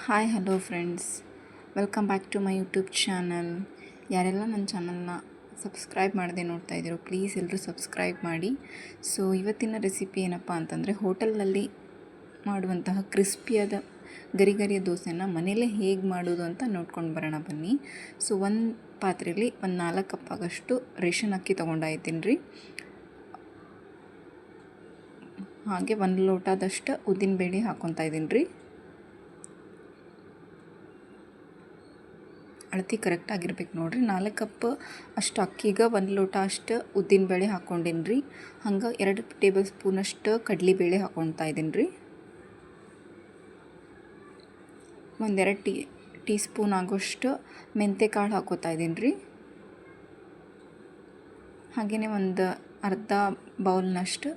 Hi hello friends, welcome back to my YouTube channel. ಯಾರೆಲ್ಲ ನನ್ನ ಚಾನಲ್ನ ಸಬ್ಸ್ಕ್ರೈಬ್ ಮಾಡದೆ ನೋಡ್ತಾ ಇದ್ದೀರೋ ಪ್ಲೀಸ್ ಎಲ್ಲರೂ ಸಬ್ಸ್ಕ್ರೈಬ್ ಮಾಡಿ. ಸೊ ಇವತ್ತಿನ ರೆಸಿಪಿ ಏನಪ್ಪ ಅಂತಂದರೆ ಹೋಟೆಲ್ನಲ್ಲಿ ಮಾಡುವಂತಹ ಕ್ರಿಸ್ಪಿಯಾದ ಗರಿಗರಿಯ ದೋಸೆನ ಮನೆಯಲ್ಲೇ ಹೇಗೆ ಮಾಡೋದು ಅಂತ ನೋಡ್ಕೊಂಡು ಬರೋಣ ಬನ್ನಿ. ಸೊ ಒಂದು ಪಾತ್ರೆಯಲ್ಲಿ ಒಂದು 4 ಕಪ್ ಆಗೋಷ್ಟು ರೇಷನ್ ಅಕ್ಕಿ ತೊಗೊಂಡಾಯ್ತೀನಿ ರೀ. ಹಾಗೆ 1 ಲೋಟದಷ್ಟು ಉದ್ದಿನಬೇಳೆ ಹಾಕ್ಕೊತಾ ಇದ್ದೀನಿ ರೀ. ಅಳತೆ ಕರೆಕ್ಟಾಗಿರ್ಬೇಕು ನೋಡಿರಿ. 4 ಕಪ್ ಅಷ್ಟು ಅಕ್ಕಿಗೆ 1 ಲೋಟ ಅಷ್ಟು ಉದ್ದಿನಬೇಳೆ ಹಾಕ್ಕೊಂಡೀನಿ ರೀ. ಹಂಗೆ 2 ಟೇಬಲ್ ಸ್ಪೂನಷ್ಟು ಕಡಲೆಬೇಳೆ ಹಾಕ್ಕೊತಾ ಇದ್ದೀನಿ ರೀ. 1-2 ಟೀ ಸ್ಪೂನ್ ಆಗೋಷ್ಟು ಮೆಂತ್ಯ ಕಾಳು ಹಾಕ್ಕೋತಾ ಇದ್ದೀನಿ ರೀ. ಹಾಗೆಯೇ ಒಂದು ಅರ್ಧ ಬೌಲ್ನಷ್ಟು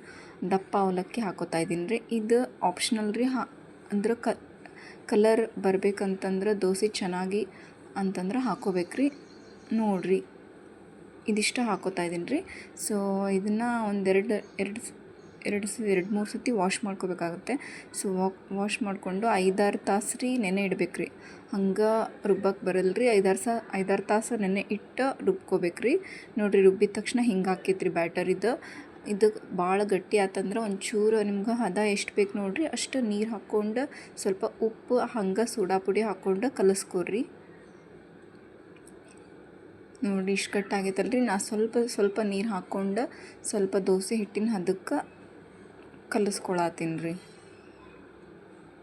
ದಪ್ಪ ಅವಲಕ್ಕಿ ಹಾಕ್ಕೋತಾ ಇದ್ದೀನಿ ರೀ. ಇದು ಆಪ್ಷನಲ್ ರೀ. ಅಂದ್ರೆ ಕಲರ್ ಬರಬೇಕಂತಂದ್ರೆ ದೋಸೆ ಚೆನ್ನಾಗಿ ಅಂತಂದ್ರೆ ಹಾಕೋಬೇಕ್ರಿ. ನೋಡಿರಿ, ಇದಿಷ್ಟು ಹಾಕೋತಾ ಇದ್ದೀನಿ ರೀ. ಸೊ ಇದನ್ನು ಎರಡು ಮೂರು ಸತಿ ವಾಶ್ ಮಾಡ್ಕೋಬೇಕಾಗುತ್ತೆ. ಸೊ ವಾಶ್ ಮಾಡಿಕೊಂಡು 5-6 ತಾಸು ರೀ ನೆನೆ ಇಡಬೇಕ್ರಿ. ಹಂಗೆ ರುಬ್ಬಕ್ಕೆ ಬರಲ್ರಿ. 5-6 ತಾಸು ನೆನೆ ಇಟ್ಟು ರುಬ್ಕೋಬೇಕ್ರಿ. ನೋಡಿರಿ, ರುಬ್ಬಿದ ತಕ್ಷಣ ಹಿಂಗೆ ಹಾಕೈತ್ರಿ ಬ್ಯಾಟರ್. ಇದು ಭಾಳ ಗಟ್ಟಿ ಆತಂದ್ರೆ ಒಂಚೂರು ನಿಮ್ಗೆ ಹದ ಎಷ್ಟು ಬೇಕು ನೋಡಿರಿ ಅಷ್ಟು ನೀರು ಹಾಕ್ಕೊಂಡು ಸ್ವಲ್ಪ ಉಪ್ಪು ಹಂಗೆ ಸೋಡಾ ಪುಡಿ ಹಾಕ್ಕೊಂಡು ಕಲಿಸ್ಕೊಡ್ರಿ. ನೋಡಿ, ಇಷ್ಟು ಗಟ್ಟಾಗೈತಲ್ರಿ. ನಾ ಸ್ವಲ್ಪ ನೀರು ಹಾಕ್ಕೊಂಡು ಸ್ವಲ್ಪ ದೋಸೆ ಹಿಟ್ಟಿನ ಹದಕ್ಕೆ ಕಲಿಸ್ಕೊಳತ್ತೀನಿ ರೀ.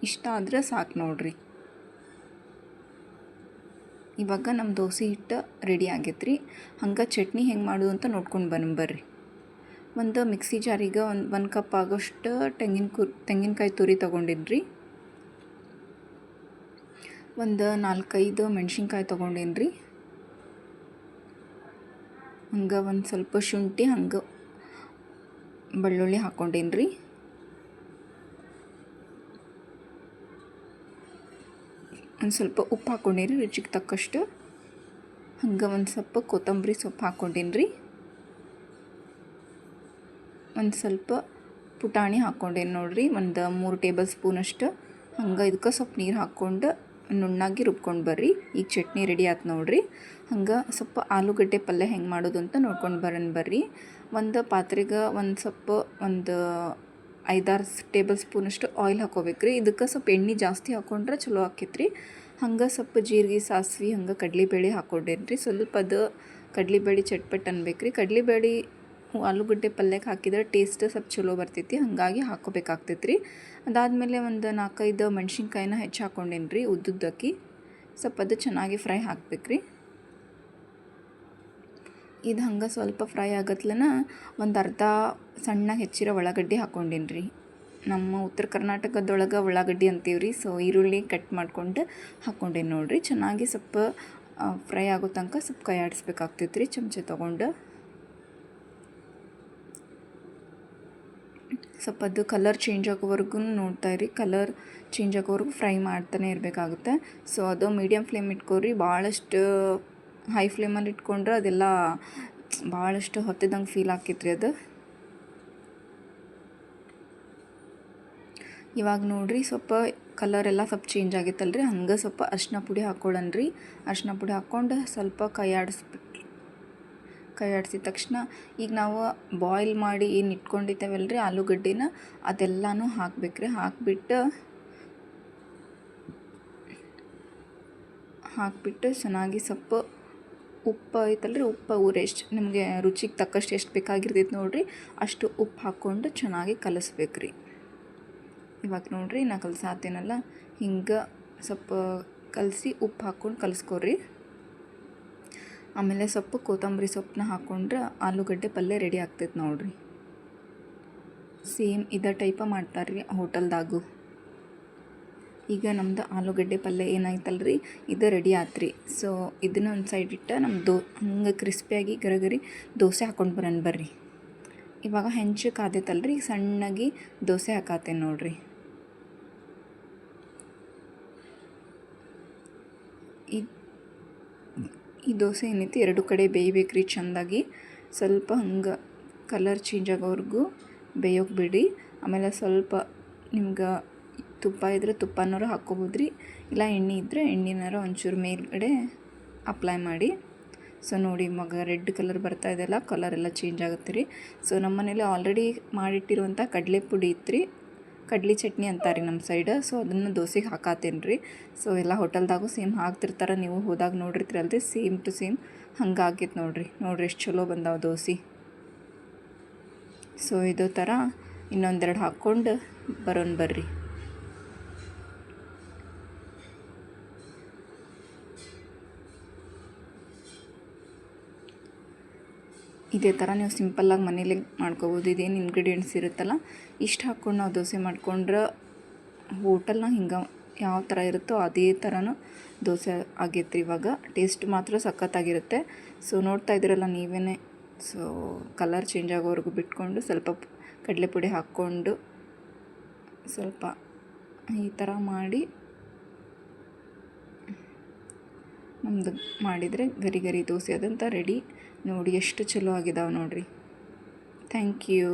ಇಷ್ಟ ಆದರೆ ಸಾಕು ನೋಡಿರಿ. ಇವಾಗ ನಮ್ಮ ದೋಸೆ ಹಿಟ್ಟು ರೆಡಿ ಆಗೈತೆ ರೀ. ಹಂಗೆ ಚಟ್ನಿ ಹೆಂಗೆ ಮಾಡೋದು ಅಂತ ನೋಡ್ಕೊಂಡು ಬರ್ರಿ. ಒಂದು ಮಿಕ್ಸಿ ಜಾರಿಗೆ 1 ಕಪ್ ಆಗೋಷ್ಟು ತೆಂಗಿನಕಾಯಿ ತುರಿ ತೊಗೊಂಡಿನಿ ರೀ. ಒಂದು 4-5 ಮೆಣಸಿನ್ಕಾಯಿ ತೊಗೊಂಡೇನಿ ರೀ. ಹಂಗೆ ಒಂದು ಸ್ವಲ್ಪ ಶುಂಠಿ, ಹಂಗೆ ಬೆಳ್ಳುಳ್ಳಿ ಹಾಕ್ಕೊಂಡೇನಿ ರೀ. ಒಂದು ಸ್ವಲ್ಪ ಉಪ್ಪು ಹಾಕ್ಕೊಂಡೇನಿ ರುಚಿಗೆ ತಕ್ಕಷ್ಟು. ಹಂಗೆ ಒಂದು ಸ್ವಲ್ಪ ಕೊತ್ತಂಬರಿ ಸೊಪ್ಪು ಹಾಕ್ಕೊಂಡೇನಿ ರೀ. ಒಂದು ಸ್ವಲ್ಪ ಪುಟಾಣಿ ಹಾಕ್ಕೊಂಡೇನಿ ನೋಡಿರಿ, ಒಂದು 3 ಟೇಬಲ್ ಸ್ಪೂನಷ್ಟು. ಹಂಗೆ ಇದಕ್ಕೆ ಸ್ವಲ್ಪ ನೀರು ಹಾಕ್ಕೊಂಡು ನುಣ್ಣಾಗಿ ರುಬ್ಕೊಂಡು ಬರ್ರಿ. ಈಗ ಚಟ್ನಿ ರೆಡಿ ಆಯ್ತು ನೋಡಿರಿ. ಹಂಗೆ ಸ್ವಲ್ಪ ಆಲೂಗಡ್ಡೆ ಪಲ್ಯ ಹೆಂಗೆ ಮಾಡೋದು ಅಂತ ನೋಡ್ಕೊಂಡು ಬರ್ರಿ. ಒಂದು ಪಾತ್ರೆಗೆ ಒಂದು 5-6 ಟೇಬಲ್ ಸ್ಪೂನಷ್ಟು ಆಯಿಲ್ ಹಾಕೋಬೇಕ್ರಿ. ಇದಕ್ಕೆ ಸ್ವಲ್ಪ ಎಣ್ಣೆ ಜಾಸ್ತಿ ಹಾಕ್ಕೊಂಡ್ರೆ ಚಲೋ ಆಕೈತ್ರಿ. ಹಂಗೆ ಸ್ವಲ್ಪ ಜೀರಿಗೆ, ಸಾಸಿವೆ, ಹಂಗೆ ಕಡಲೆಬೇಳೆ ಹಾಕ್ಕೊಂಡೇನಿ ರೀ. ಸ್ವಲ್ಪ ಅದು ಕಡಲೆಬೇಳೆ ಚಟ್ಪಟ್ ಅನ್ಬೇಕ್ರಿ. ಕಡಲೆಬೇಳೆ ಆಲೂಗಡ್ಡೆ ಪಲ್ಯಕ್ಕೆ ಹಾಕಿದ್ರೆ ಟೇಸ್ಟ್ ಸ್ವಲ್ಪ ಚಲೋ ಬರ್ತೈತಿ, ಹಾಗಾಗಿ ಹಾಕೋಬೇಕಾಗ್ತೈತಿ ರೀ. ಅದಾದಮೇಲೆ ಒಂದು 4-5 ಮೆಣಸಿನ್ಕಾಯಿನ ಹೆಚ್ಚು ಹಾಕ್ಕೊಂಡೇನಿ ರೀ ಉದ್ದುದ್ದಕ್ಕಿ. ಸ್ವಲ್ಪ ಅದು ಚೆನ್ನಾಗಿ ಫ್ರೈ ಹಾಕ್ಬೇಕ್ರಿ. ಇದು ಹಂಗೆ ಸ್ವಲ್ಪ ಫ್ರೈ ಆಗತ್ಲನ ಒಂದು ಅರ್ಧ ಸಣ್ಣಗೆ ಹೆಚ್ಚಿರೋ ಉಳ್ಳಾಗಡ್ಡಿ ಹಾಕ್ಕೊಂಡೇನಿ ರೀ. ನಮ್ಮ ಉತ್ತರ ಕರ್ನಾಟಕದೊಳಗೆ ಉಳ್ಳಾಗಡ್ಡಿ ಅಂತೀವಿ ರೀ. ಸೊ ಈರುಳ್ಳಿ ಕಟ್ ಮಾಡ್ಕೊಂಡು ಹಾಕ್ಕೊಂಡೇನಿ ನೋಡಿರಿ. ಚೆನ್ನಾಗಿ ಸ್ವಲ್ಪ ಫ್ರೈ ಆಗೋ ತನಕ ಸ್ವಲ್ಪ ಕೈ ಆಡಿಸ್ಬೇಕಾಗ್ತೈತಿ ರೀ ಚಮಚ ತೊಗೊಂಡು. ಸ್ವಲ್ಪ ಅದು ಕಲರ್ ಚೇಂಜ್ ಆಗೋವರೆಗೂ ನೋಡ್ತಾ ಇರಿ. ಕಲರ್ ಚೇಂಜ್ ಆಗೋವರೆಗೂ ಫ್ರೈ ಮಾಡ್ತಾನೆ ಇರಬೇಕಾಗುತ್ತೆ. ಸೊ ಅದು ಮೀಡಿಯಮ್ ಫ್ಲೇಮ್ ಇಟ್ಕೊರಿ. ಭಾಳಷ್ಟು ಹೈ ಫ್ಲೇಮಲ್ಲಿ ಇಟ್ಕೊಂಡ್ರೆ ಅದೆಲ್ಲ ಭಾಳಷ್ಟು ಹೊತ್ತಿದಂಗೆ ಫೀಲ್ ಆಕೈತ್ರಿ ಅದು. ಇವಾಗ ನೋಡಿರಿ, ಸ್ವಲ್ಪ ಕಲರ್ ಎಲ್ಲ ಸ್ವಲ್ಪ ಚೇಂಜ್ ಆಗೈತಲ್ರಿ. ಹಂಗೆ ಸ್ವಲ್ಪ ಅರಿಶಿನ ಪುಡಿ ಹಾಕ್ಕೊಳ್ಳೋಣ್ರಿ. ಅರಿಶಿನ ಪುಡಿ ಹಾಕ್ಕೊಂಡು ಸ್ವಲ್ಪ ಕೈ ಆಡಿಸಿದ ತಕ್ಷಣ ಈಗ ನಾವು ಬಾಯ್ಲ್ ಮಾಡಿ ಏನು ಇಟ್ಕೊಂಡಿದ್ದೇವಲ್ರಿ ಆಲೂಗಡ್ಡೆನ, ಅದೆಲ್ಲನೂ ಹಾಕ್ಬೇಕ್ರಿ. ಹಾಕ್ಬಿಟ್ಟು ಚೆನ್ನಾಗಿ ಸ್ವಲ್ಪ ಉಪ್ಪು ಐತಲ್ರಿ, ಉಪ್ಪು ಎಷ್ಟು ನಿಮಗೆ ರುಚಿಗೆ ತಕ್ಕಷ್ಟು ಎಷ್ಟು ಬೇಕಾಗಿರ್ತೈತೆ ನೋಡಿರಿ ಅಷ್ಟು ಉಪ್ಪು ಹಾಕ್ಕೊಂಡು ಚೆನ್ನಾಗಿ ಕಲಿಸ್ಬೇಕ್ರಿ. ಇವಾಗ ನೋಡಿರಿ, ನಾ ಕಲಸಾತೀನಲ್ಲ, ಹಿಂಗೆ ಸ್ವಲ್ಪ ಕಲಸಿ ಉಪ್ಪು ಹಾಕ್ಕೊಂಡು ಕಲಿಸ್ಕೊರಿ. ಆಮೇಲೆ ಸ್ವಲ್ಪ ಕೊತ್ತಂಬರಿ ಸೊಪ್ಪನ್ನ ಹಾಕ್ಕೊಂಡ್ರೆ ಆಲೂಗಡ್ಡೆ ಪಲ್ಯ ರೆಡಿ ಆಗ್ತೈತೆ ನೋಡಿರಿ. ಸೇಮ್ ಇದೇ ಟೈಪ ಮಾಡ್ತಾರೆ ರೀ ಹೋಟೆಲ್ದಾಗು. ಈಗ ನಮ್ದು ಆಲೂಗಡ್ಡೆ ಪಲ್ಯ ಏನಾಯ್ತಲ್ರಿ, ಇದು ರೆಡಿ ಆತ್ರಿ. ಸೊ ಇದನ್ನ ಒಂದು ಸೈಡ್ ಇಟ್ಟು ನಮ್ಮ ಹಂಗೆ ಕ್ರಿಸ್ಪಿಯಾಗಿ ಗರಗರಿ ದೋಸೆ ಹಾಕ್ಕೊಂಡು ಬರ್ರಿ. ಇವಾಗ ಹೆಂಚು ಕಾದೈತಲ್ರಿ, ಸಣ್ಣಗೆ ದೋಸೆ ಹಾಕತ್ತೇನೆ ನೋಡಿರಿ. ಈ ದೋಸೆ ಏನೈತಿ 2 ಕಡೆ ಬೇಯಬೇಕ್ರಿ ಚೆಂದಾಗಿ. ಸ್ವಲ್ಪ ಹಂಗೆ ಕಲರ್ ಚೇಂಜ್ ಆಗೋವರೆಗೂ ಬೇಯೋಕೆ ಬಿಡಿ. ಆಮೇಲೆ ಸ್ವಲ್ಪ ನಿಮ್ಗೆ ತುಪ್ಪ ಇದ್ದರೆ ತುಪ್ಪನಾರು ಹಾಕ್ಕೋಬೋದು ರೀ, ಇಲ್ಲ ಎಣ್ಣೆ ಇದ್ದರೆ ಎಣ್ಣೆನಾರು ಒಂಚೂರು ಮೇಲ್ಗಡೆ ಅಪ್ಲೈ ಮಾಡಿ. ಸೊ ನೋಡಿ ಮಗ ರೆಡ್ ಕಲರ್ ಬರ್ತಾ ಇದೆಯಲ್ಲ, ಕಲರ್ ಎಲ್ಲ ಚೇಂಜ್ ಆಗುತ್ತೆ ರೀ. ಸೊ ನಮ್ಮ ಮನೇಲಿ ಆಲ್ರೆಡಿ ಮಾಡಿಟ್ಟಿರುವಂಥ ಕಡಲೆ ಪುಡಿ ಇತ್ತು ರೀ, ಕಡ್ಲಿ ಚಟ್ನಿ ಅಂತಾರೆ ರೀ ನಮ್ಮ ಸೈಡ್. ಸೊ ಅದನ್ನು ದೋಸೆಗೆ ಹಾಕಾತೀನಿ ರೀ. ಸೊ ಎಲ್ಲ ಹೋಟೆಲ್ದಾಗೂ ಸೇಮ್ ಹಾಕ್ತಿರ್ತಾರೆ, ನೀವು ಹೋದಾಗ ನೋಡಿರ್ತೀರಲ್ರಿ, ಸೇಮ್ ಟು ಸೇಮ್ ಹಂಗೆ ಆಗೈತೆ ನೋಡಿರಿ ಎಷ್ಟು ಚಲೋ ಬಂದಾವ ದೋಸೆ. ಸೊ ಇದೇ ಥರ ಇನ್ನೊಂದೆರಡು ಹಾಕ್ಕೊಂಡು ಬರೋಣ ಬರ್ರಿ. ಇದೇ ಥರ ನೀವು ಸಿಂಪಲ್ಲಾಗಿ ಮನೇಲಿ ಮಾಡ್ಕೋಬೋದು. ಇದೇನು ಇಂಗ್ರೀಡಿಯೆಂಟ್ಸ್ ಇರುತ್ತಲ್ಲ ಇಷ್ಟು ಹಾಕ್ಕೊಂಡು ನಾವು ದೋಸೆ ಮಾಡ್ಕೊಂಡ್ರೆ ಹೋಟೆಲ್ನಾಗ ಹಿಂಗೆ ಯಾವ ಥರ ಇರುತ್ತೋ ಅದೇ ಥರನೂ ದೋಸೆ ಆಗೈತೆ ಇವಾಗ. ಟೇಸ್ಟ್ ಮಾತ್ರ ಸಖತ್ತಾಗಿರುತ್ತೆ. ಸೊ ನೋಡ್ತಾ ಇದ್ದೀರಲ್ಲ ನೀವೇ. ಸೊ ಕಲರ್ ಚೇಂಜ್ ಆಗೋವರೆಗೂ ಬಿಟ್ಕೊಂಡು ಸ್ವಲ್ಪ ಕಡಲೆ ಪುಡಿ ಹಾಕ್ಕೊಂಡು ಸ್ವಲ್ಪ ಈ ಥರ ಮಾಡಿ ನಮ್ಮದು ಮಾಡಿದರೆ ಗರಿ ಗರಿ ದೋಸೆ ಅದಂತ ರೆಡಿ. ನೋಡಿ ಎಷ್ಟು ಚಲೋ ಆಗಿದಾವೆ ನೋಡಿರಿ. Thank you.